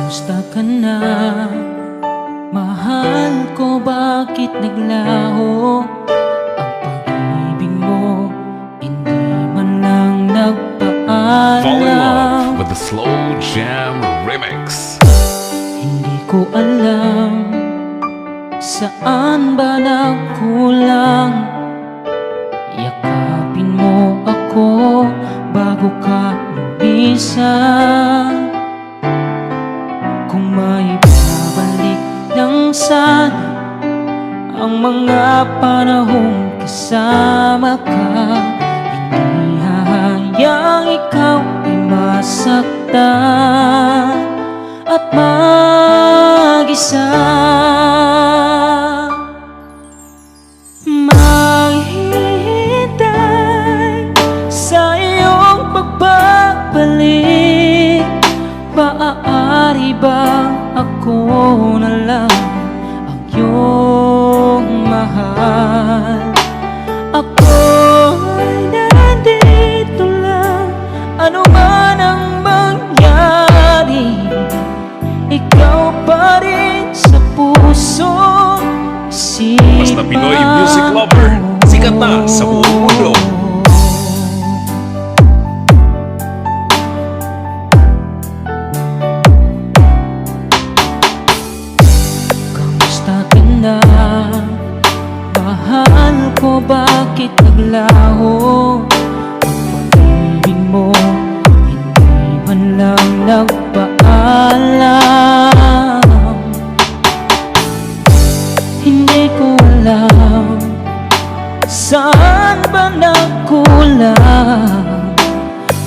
Kamusta ka na? Mahal ko, bakit naglaho ang pag-ibig mo? Hindi man lang Fall in love nagpaalam. with the Slow Jam Remix. Hindi ko alam saan ba nagkulang. Yakapin mo ako bago ka lumisan. Kung may babalik lang sana ang mga panahong kasama ka, hindi hahayang ikaw ay masaktan at mag-isa. Maghihintay sa iyong pagbabalik. Maaari bang ako na lang ang iyong mahal? Ako'y nandito lang, ano man ang mangyari. Ikaw pa rin sa puso, Basta Pinoy music lover, sikat na sa buong mundo. Kamusta ka na? Mahal ko, bakit naglaho ang pag-ibig mo? Hindi man lang nagpaalam. Hindi ko alam saan ba nagkulang.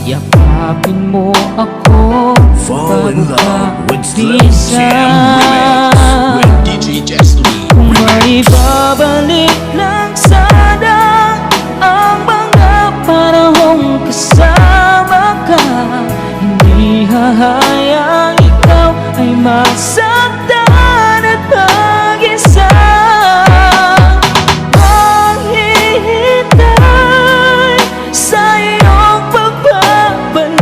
Yakapin mo ako Fall in bago love ka with Slow Jam Remix with DJ Jesly. Kung may babalik lang sana ang mga panahong kasama ka, hindi hahayang ikaw ay masaktan at mag-isa. Maghihintay sa iyong pagbabalik.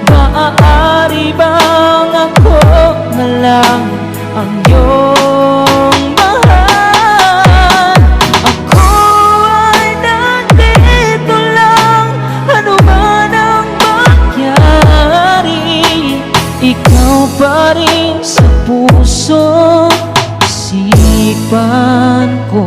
Maaari bang ako na lang ang iyong mahal? Ako ay nandito lang, ano man ang mangyari. Ikaw pa rin sa puso, isipan ko.